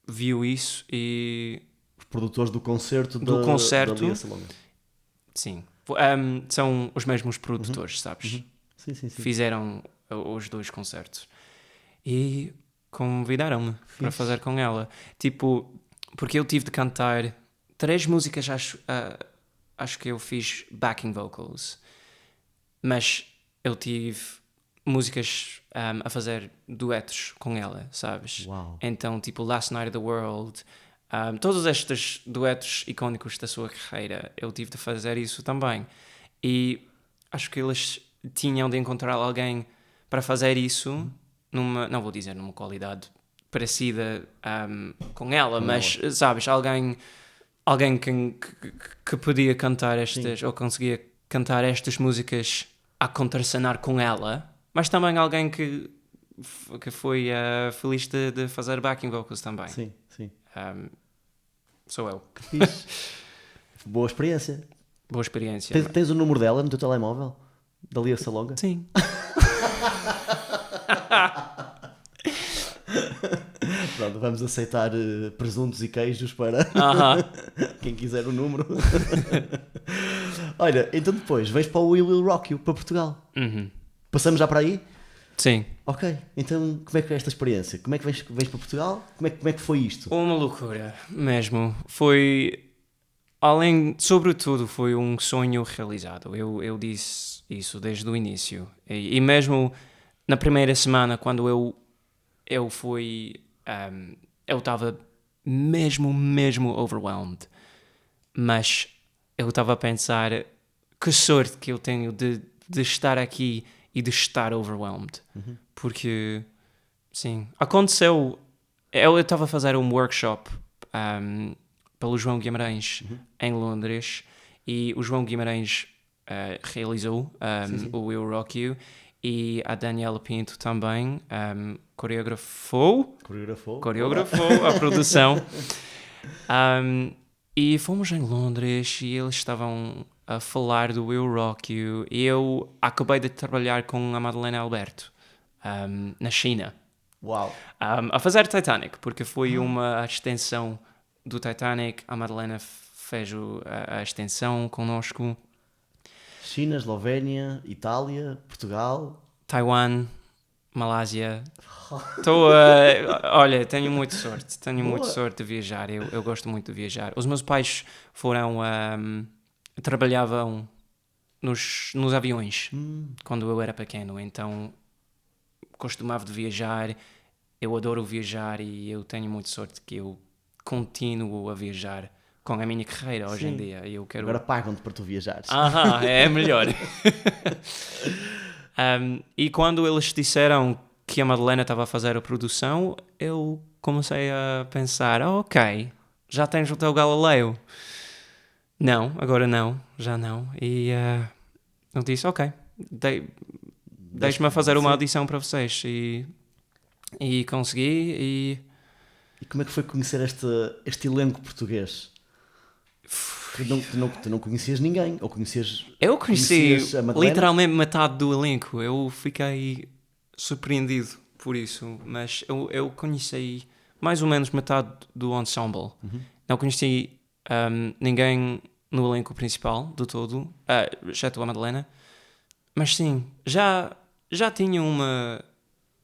S2: viu isso e...
S1: Os produtores do concerto
S2: Do
S1: da
S2: concerto.
S1: Lia Salonga.
S2: Sim. São os mesmos produtores, sabes?
S1: Sim.
S2: Fizeram os 2 concertos. E convidaram-me para fazer com ela. Tipo, porque eu tive de cantar 3 músicas, acho que eu fiz backing vocals. Mas eu tive músicas a fazer duetos com ela, sabes?
S1: Uau.
S2: Então, tipo, Last Night of the World, Todos estes duetos icónicos da sua carreira, eu tive de fazer isso também. E acho que eles tinham de encontrar alguém para fazer isso, não vou dizer numa qualidade parecida com ela, mas sabes, alguém que podia cantar estas, ou conseguia cantar estas músicas a contracenar com ela, mas também alguém que foi feliz de fazer backing vocals também.
S1: Sim, sim.
S2: Sou eu.
S1: Que fixe. Boa experiência.
S2: Boa experiência.
S1: Tens o número dela no teu telemóvel? Da Lia Salonga?
S2: Sim.
S1: Pronto, vamos aceitar presuntos e queijos para quem quiser o número. Olha, então depois vais para o We Will Rock You, para Portugal. Passamos já para aí?
S2: Sim.
S1: Ok, então como é que é esta experiência? Como é que vens para Portugal? Como é que foi isto?
S2: Uma loucura, mesmo. Sobretudo, foi um sonho realizado. Eu disse isso desde o início. E mesmo na primeira semana, quando eu fui... eu estava mesmo overwhelmed. Mas eu estava a pensar que sorte que eu tenho de estar aqui e de estar overwhelmed. Porque, sim, aconteceu... Eu estava a fazer um workshop pelo João Guimarães em Londres, e o João Guimarães realizou o Will Rock You, e a Daniela Pinto também coreografou a produção. E fomos em Londres e eles estavam a falar do Will Rock You, e eu acabei de trabalhar com a Madalena Alberto na China.
S1: Uau!
S2: A fazer Titanic, porque foi uma extensão do Titanic. A Madalena fez a extensão connosco.
S1: China, Eslovénia, Itália, Portugal...
S2: Taiwan, Malásia. Olha, tenho muita sorte. Tenho muita sorte de viajar. Eu gosto muito de viajar. Os meus pais trabalhavam nos aviões quando eu era pequeno, então costumava de viajar. Eu adoro viajar e eu tenho muita sorte que eu continuo a viajar com a minha carreira hoje em dia. Eu quero...
S1: Agora pagam-te para tu viajares.
S2: É melhor. E quando eles disseram que a Madalena estava a fazer a produção, eu comecei a pensar, ok, já tens o teu Galileu. Não, agora não, já não. E eu disse, ok, deixe-me fazer uma audição para vocês. E consegui.
S1: E como é que foi conhecer este elenco português? Tu não conhecias ninguém? Ou conhecias...
S2: Eu conheci literalmente metade do elenco. Eu fiquei surpreendido por isso. Mas eu conheci mais ou menos metade do ensemble. Não conheci ninguém no elenco principal de todo, exceto a Madalena. Mas sim, já tinha uma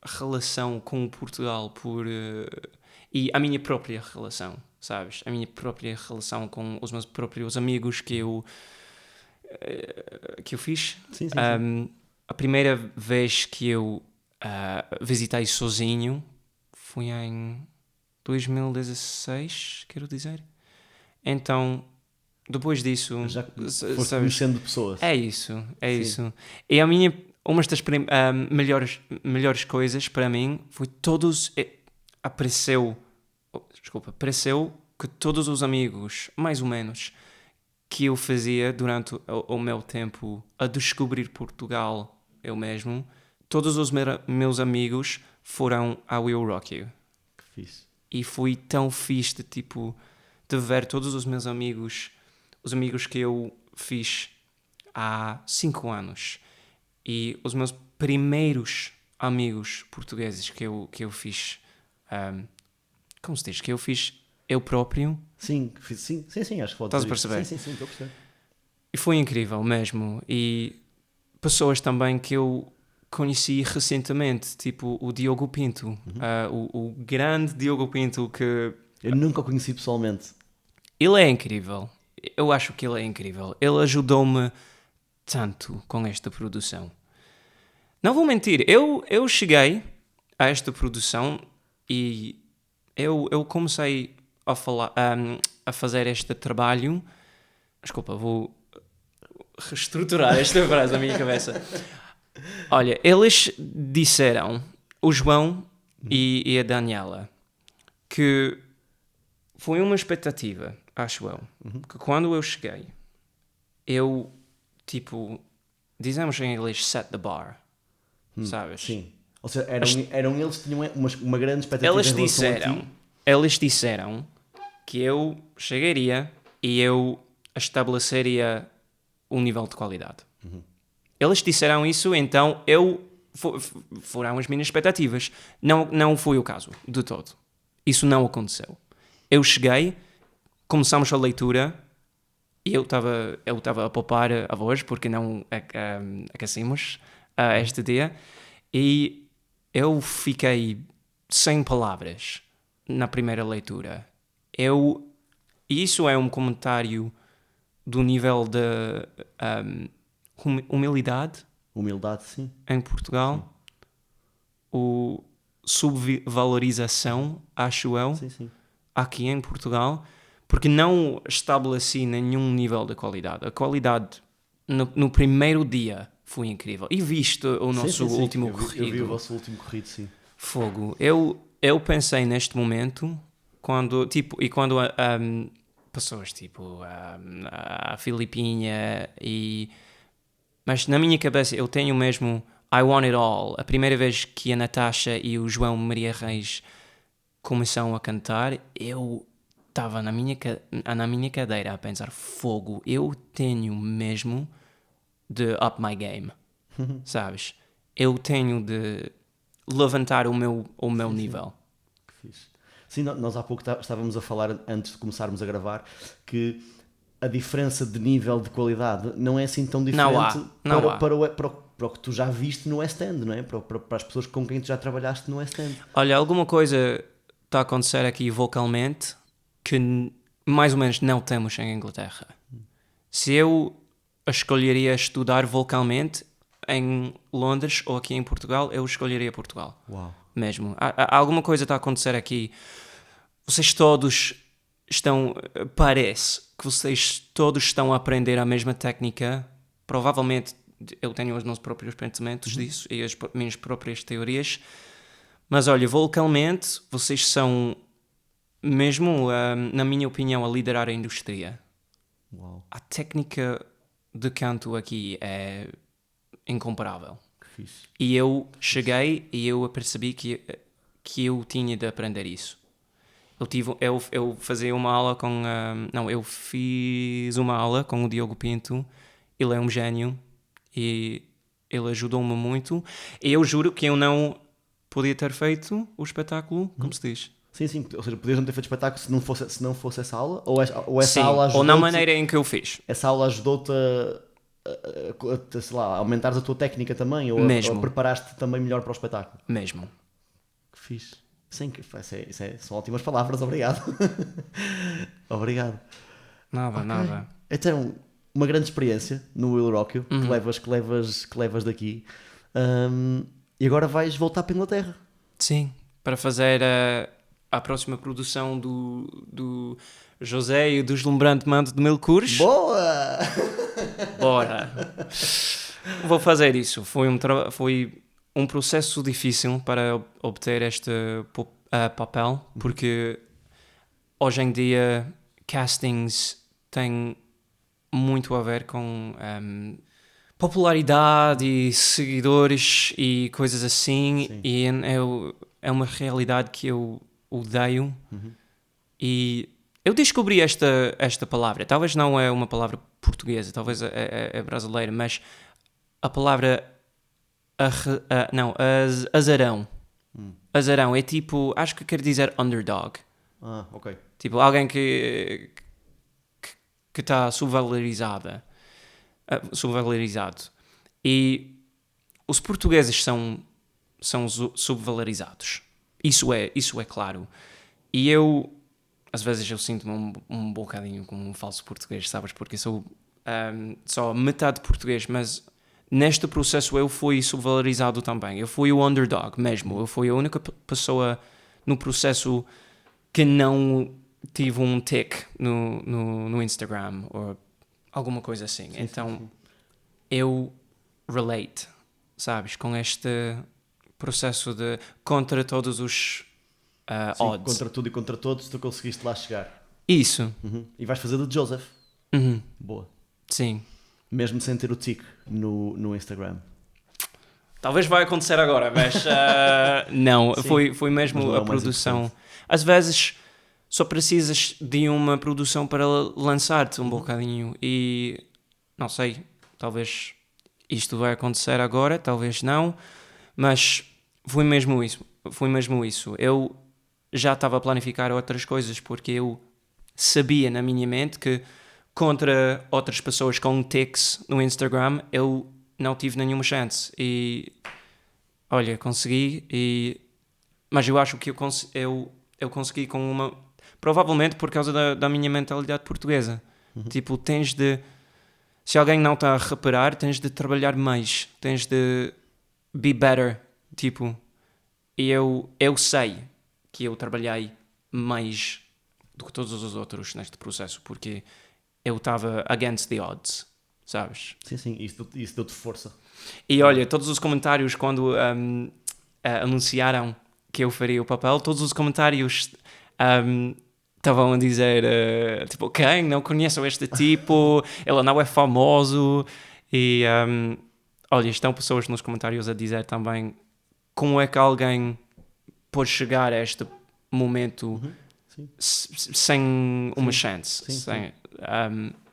S2: relação com Portugal e a minha própria relação, sabes? A minha própria relação com os meus próprios amigos que eu fiz.
S1: Sim.
S2: A primeira vez que eu visitei sozinho foi em 2016, quero dizer. Então, depois disso...
S1: Já foste conhecendo pessoas.
S2: É isso. E uma das melhores coisas para mim foi pareceu que todos os amigos, mais ou menos, que eu fazia durante o meu tempo a descobrir Portugal, eu mesmo, todos os meus amigos foram ao Will Rock You.
S1: Que fixe.
S2: E foi tão fixe de ver todos os meus amigos, os amigos que eu fiz há 5 anos, e os meus primeiros amigos portugueses que eu fiz, como se diz, que eu fiz eu próprio.
S1: Sim, acho que pode
S2: Estás a perceber?
S1: Sim, estou a perceber.
S2: E foi incrível mesmo. E pessoas também que eu conheci recentemente, tipo o Diogo Pinto, o grande Diogo Pinto, que...
S1: Eu nunca o conheci pessoalmente.
S2: Ele é incrível. Eu acho que ele é incrível. Ele ajudou-me tanto com esta produção. Não vou mentir, eu cheguei a esta produção e eu comecei a fazer este trabalho... Desculpa, vou reestruturar esta frase na minha cabeça. Olha, eles disseram, o João e a Daniela, que foi uma expectativa, acho eu, que quando eu cheguei, eu, tipo, dizemos em inglês, set the bar, sabes?
S1: Sim. Ou seja, eram eles que tinham uma grande expectativa em relação a ti.
S2: Eles disseram que eu chegaria e eu estabeleceria um nível de qualidade. Eles disseram isso, então foram as minhas expectativas. Não foi o caso, de todo. Isso não aconteceu. Eu cheguei, começamos a leitura e eu estava a poupar a voz porque não aquecemos este dia e eu fiquei sem palavras na primeira leitura. Isso é um comentário do nível de humildade.
S1: Humildade, sim.
S2: Em Portugal. O subvalorização, acho eu,
S1: Sim.
S2: aqui em Portugal, porque não estabeleci nenhum nível de qualidade. A qualidade no primeiro dia foi incrível. E viste o nosso último corrido?
S1: Eu vi o vosso último corrido, sim.
S2: Fogo. Eu pensei neste momento, quando pessoas tipo a Filipinha mas na minha cabeça eu tenho mesmo I Want It All. A primeira vez que a Natasha e o João Maria Reis começaram a cantar, eu estava na minha cadeira a pensar, fogo, eu tenho mesmo de up my game, sabes? Eu tenho de levantar o meu nível.
S1: Que fixe. Sim, nós há pouco estávamos a falar, antes de começarmos a gravar, que a diferença de nível de qualidade não é assim tão diferente para o que tu já viste no West End, não é? Para as pessoas com quem tu já trabalhaste no West End.
S2: Olha, alguma coisa está a acontecer aqui vocalmente que mais ou menos não temos em Inglaterra. Se eu escolheria estudar vocalmente em Londres ou aqui em Portugal, eu escolheria Portugal.
S1: Uau.
S2: Mesmo. Alguma coisa está a acontecer aqui. Vocês todos parece que vocês todos estão a aprender a mesma técnica. Provavelmente eu tenho os meus próprios pensamentos disso e as minhas próprias teorias. Mas olha, vocalmente vocês são mesmo, na minha opinião, a liderar a indústria.
S1: Uau.
S2: A técnica de canto aqui é incomparável.
S1: Que fixe.
S2: E eu cheguei e eu percebi que eu tinha de aprender isso. Eu fazia uma aula com... eu fiz uma aula com o Diogo Pinto. Ele é um gênio e ele ajudou-me muito. E eu juro que eu não podia ter feito o espetáculo, como se diz.
S1: Sim. Ou seja, podias não ter feito espetáculo se não fosse essa aula? Ou essa aula ajudou-te...
S2: ou na maneira em que eu fiz.
S1: Essa aula ajudou-te a sei lá, aumentares a tua técnica também? Ou a preparaste também melhor para o espetáculo?
S2: Mesmo.
S1: Que fixe. São ótimas palavras, obrigado. Obrigado.
S2: Nada.
S1: Então, uma grande experiência no Will Rock You, que levas daqui. E agora vais voltar para a Inglaterra.
S2: Sim, para fazer a próxima produção do José e o deslumbrante manto de 1000 cores.
S1: Boa!
S2: Bora! Vou fazer isso. Foi um processo difícil para obter este papel, porque hoje em dia castings têm muito a ver com popularidade e seguidores e coisas assim. Sim. E é uma realidade que eu odeio. E eu descobri esta palavra. Talvez não é uma palavra portuguesa, talvez é brasileira, mas a palavra azarão. Azarão é tipo, acho que quer dizer underdog.
S1: Ok.
S2: Tipo, alguém que está subvalorizado. E os portugueses são subvalorizados. Isso é claro. E às vezes eu sinto-me um bocadinho como um falso português, sabes? Porque sou só metade português, mas neste processo eu fui subvalorizado também. Eu fui o underdog mesmo. Eu fui a única pessoa no processo que não tive um tic no Instagram ou alguma coisa assim. Então
S1: sim.
S2: eu relate, sabes, com este processo de contra todos os
S1: Sim,
S2: odds.
S1: contra tudo e contra todos, tu conseguiste lá chegar.
S2: Isso.
S1: E vais fazer do Joseph.
S2: Uhum.
S1: Boa.
S2: Sim.
S1: Mesmo sem ter o tic no Instagram.
S2: Talvez vai acontecer agora, mas não,
S1: Sim,
S2: foi
S1: mas
S2: mesmo
S1: não é
S2: a
S1: o mais
S2: produção.
S1: importante.
S2: Às vezes só precisas de uma produção para lançar-te um bocadinho e não sei, talvez isto vai acontecer agora, talvez não, mas foi mesmo isso. Eu já estava a planificar outras coisas porque eu sabia na minha mente que contra outras pessoas com tics no Instagram eu não tive nenhuma chance e olha, consegui mas eu acho que eu consegui com uma provavelmente por causa da minha mentalidade portuguesa. Tipo, se alguém não está a reparar, tens de trabalhar mais, tens de be better, tipo, e eu sei que eu trabalhei mais do que todos os outros neste processo, porque eu estava against the odds, sabes?
S1: Sim, isso deu-te força.
S2: E olha, todos os comentários quando anunciaram que eu faria o papel, todos os comentários estavam a dizer tipo, quem? Não conheço este tipo, ele não é famoso e olha, estão pessoas nos comentários a dizer também como é que alguém pode chegar a este momento
S1: Sim.
S2: sem uma chance.
S1: Sim.
S2: Sem,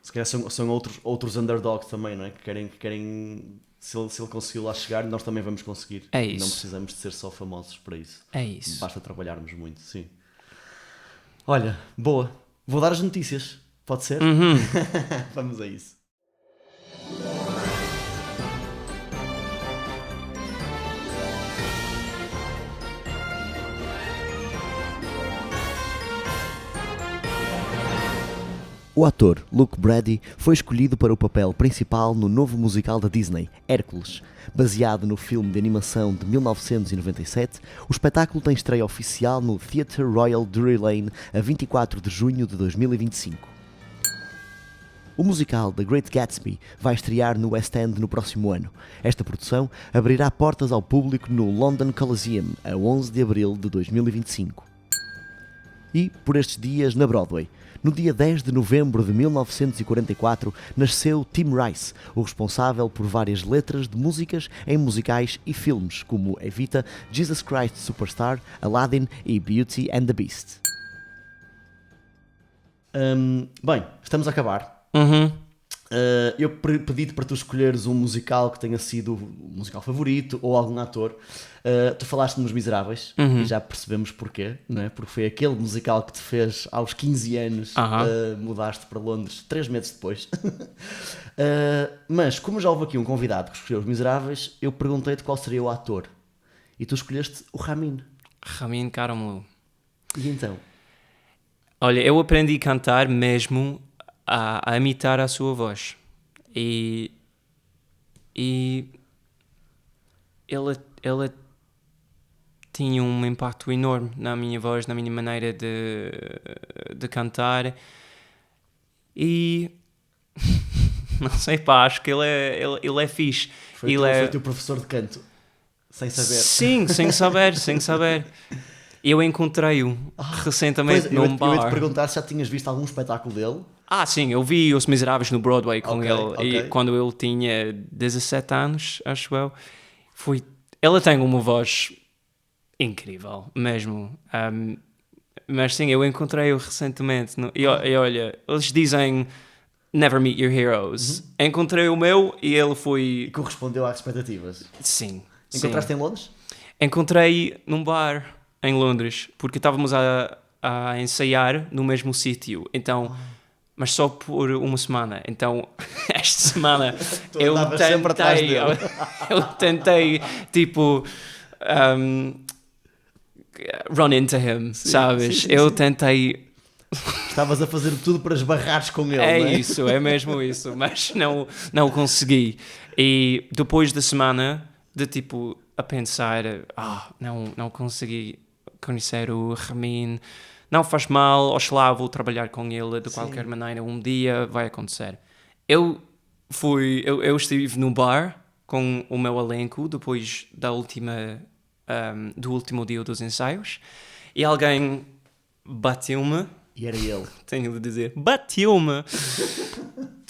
S1: Se calhar são outros underdogs também, não é? Que querem se ele conseguiu lá chegar, nós também vamos conseguir.
S2: É isso.
S1: Não precisamos de ser só famosos para isso.
S2: é isso.
S1: Basta trabalharmos muito, sim. Olha, boa. Vou dar as notícias. Pode ser? Vamos a isso. O ator Luke Brady foi escolhido para o papel principal no novo musical da Disney, Hércules. Baseado no filme de animação de 1997, o espetáculo tem estreia oficial no Theatre Royal Drury Lane a 24 de junho de 2025. O musical The Great Gatsby vai estrear no West End no próximo ano. Esta produção abrirá portas ao público no London Coliseum a 11 de abril de 2025. E, por estes dias, na Broadway. No dia 10 de novembro de 1944, nasceu Tim Rice, o responsável por várias letras de músicas em musicais e filmes, como Evita, Jesus Christ Superstar, Aladdin e Beauty and the Beast. Bem, estamos a acabar. Eu pedi-te para tu escolheres um musical que tenha sido o musical favorito ou algum ator. Tu falaste nos Miseráveis e já percebemos porquê, não é? Porque foi aquele musical que te fez aos 15 anos mudaste para Londres 3 meses depois. Mas como já houve aqui um convidado que escolheu os Miseráveis, eu perguntei-te qual seria o ator e tu escolheste o Ramin.
S2: Ramin Karimloo.
S1: E então?
S2: Olha, eu aprendi a cantar mesmo a imitar a sua voz. E ela tinha um impacto enorme na minha voz, na minha maneira de cantar. E não sei, pá, acho que ele é fixe.
S1: Foi o teu professor de canto, sem saber.
S2: Sim, sem saber. Eu encontrei-o recentemente num bar.
S1: Eu ia te perguntar se já tinhas visto algum espetáculo dele.
S2: Sim, eu vi Os Miseráveis no Broadway com ele
S1: ok.
S2: quando ele tinha 17 anos, acho eu. Ela tem uma voz incrível, mesmo. Mas sim, eu encontrei-o recentemente. E olha, eles dizem Never Meet Your Heroes. Encontrei o meu e ele foi...
S1: E correspondeu às expectativas.
S2: Sim.
S1: Encontraste em Londres?
S2: Encontrei num bar em Londres, porque estávamos a ensaiar no mesmo sítio. Então... Mas só por uma semana. Então, esta semana eu tentei, tipo, run into him, sabes? Eu tentei...
S1: Estavas a fazer tudo para esbarrares com ele, não é?
S2: Isso, é mesmo isso. Mas não consegui. E depois da semana, de tipo, a pensar, não consegui conhecer o Ramin, não faz mal, oxalá vou trabalhar com ele de qualquer maneira, um dia vai acontecer. Eu estive no bar com o meu elenco depois do último dia dos ensaios e alguém bateu-me.
S1: E era ele.
S2: Tenho de dizer, bateu-me.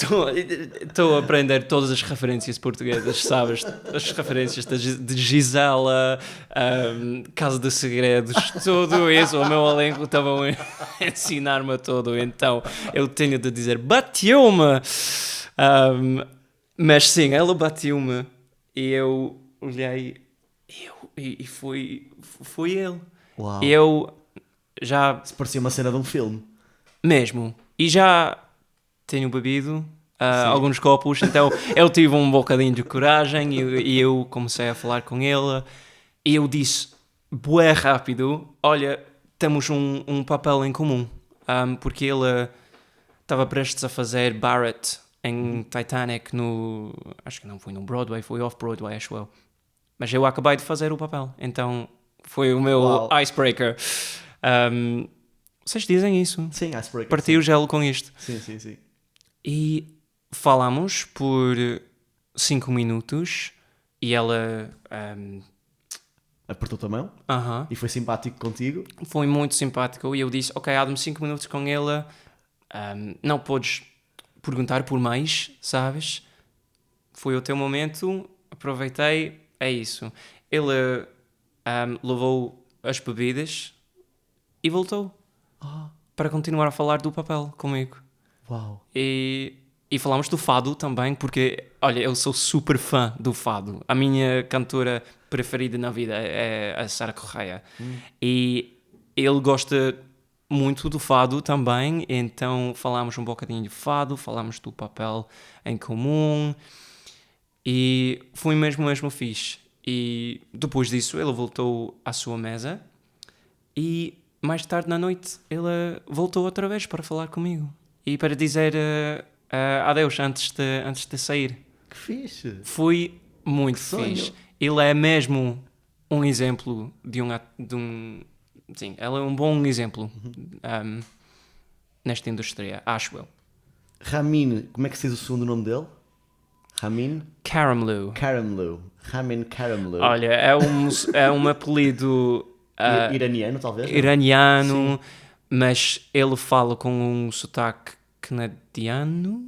S2: Estou a aprender todas as referências portuguesas, sabes? As referências de Gisela, Casa de Segredos, tudo isso. O meu elenco estava a ensinar-me tudo, então eu tenho de dizer, bateu-me. Mas sim, ela bateu-me e eu olhei e foi ele.
S1: Uau.
S2: Eu já...
S1: Isso parecia uma cena de um filme.
S2: Mesmo. E já tenho bebido alguns copos, então eu tive um bocadinho de coragem e eu comecei a falar com ele e eu disse, bué rápido, olha, temos um papel em comum, porque ele estava prestes a fazer Barrett em Titanic acho que não foi no Broadway, foi off-Broadway, acho eu. Mas eu acabei de fazer o papel, então foi o meu icebreaker. Vocês dizem isso?
S1: Sim, icebreaker.
S2: Parti o gelo com isto.
S1: Sim.
S2: E falámos por 5 minutos e ela...
S1: Apertou-te a mão e foi simpático contigo.
S2: Foi muito simpático e eu disse, ok, há-me 5 minutos com ela, não podes perguntar por mais, sabes? Foi o teu momento, aproveitei, é isso. Ele levou as bebidas e voltou para continuar a falar do papel comigo.
S1: Uau.
S2: E falámos do fado também, porque, olha, eu sou super fã do fado. A minha cantora preferida na vida é a Sara Correia. E ele gosta muito do fado também, então falámos um bocadinho de fado, falámos do papel em comum e foi mesmo fixe. E depois disso ele voltou à sua mesa e mais tarde na noite ele voltou outra vez para falar comigo e para dizer adeus antes de sair.
S1: Que fixe.
S2: Foi muito fixe. Ele é mesmo um exemplo de um... Sim, ele é um bom exemplo nesta indústria, acho eu.
S1: Ramin, como é que se diz o segundo nome dele? Ramin?
S2: Karamlu.
S1: Ramin Karamlu.
S2: Olha, é um apelido...
S1: iraniano, talvez?
S2: Iraniano, mas ele fala com um sotaque canadiano,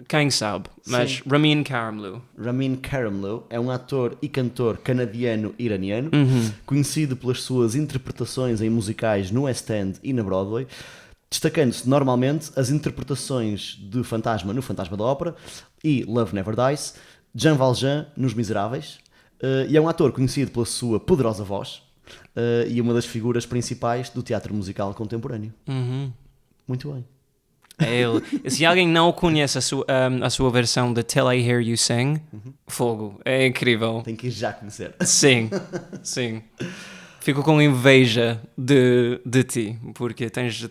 S2: quem sabe, mas Ramin Karamlu
S1: é um ator e cantor canadiano-iraniano, conhecido pelas suas interpretações em musicais no West End e na Broadway, destacando-se normalmente as interpretações de Fantasma no Fantasma da Ópera e Love Never Dies, Jean Valjean nos Miseráveis, e é um ator conhecido pela sua poderosa voz e uma das figuras principais do teatro musical contemporâneo. Muito bem.
S2: É ele. Se alguém não conhece a sua versão de Till I Hear You Sing, fogo, é incrível.
S1: Tem que ir já conhecer.
S2: Sim. Fico com inveja de ti, porque tens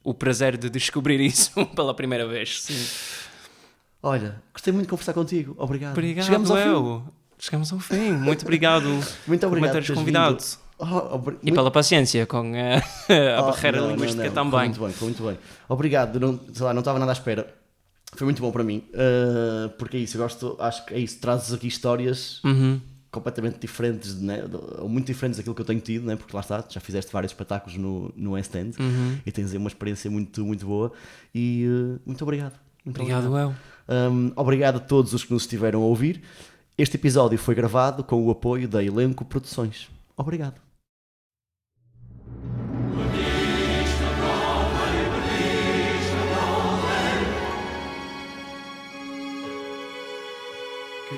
S2: o prazer de descobrir isso pela primeira vez.
S1: Sim. Olha, gostei muito de conversar contigo. Obrigado.
S2: Chegamos ao fim. Muito obrigado.
S1: Muito obrigado
S2: por me teres convidado. E pela paciência com a barreira linguística também.
S1: Foi muito bem. Obrigado. Não estava nada à espera. Foi muito bom para mim. Porque é isso, acho que é isso. Trazes aqui histórias completamente diferentes, né? Ou muito diferentes daquilo que eu tenho tido, né? Porque lá está, já fizeste vários espetáculos no West End e tens aí uma experiência muito, muito boa. E muito obrigado.
S2: Obrigado.
S1: Obrigado a todos os que nos estiveram a ouvir. Este episódio foi gravado com o apoio da Elenco Produções. Obrigado. Que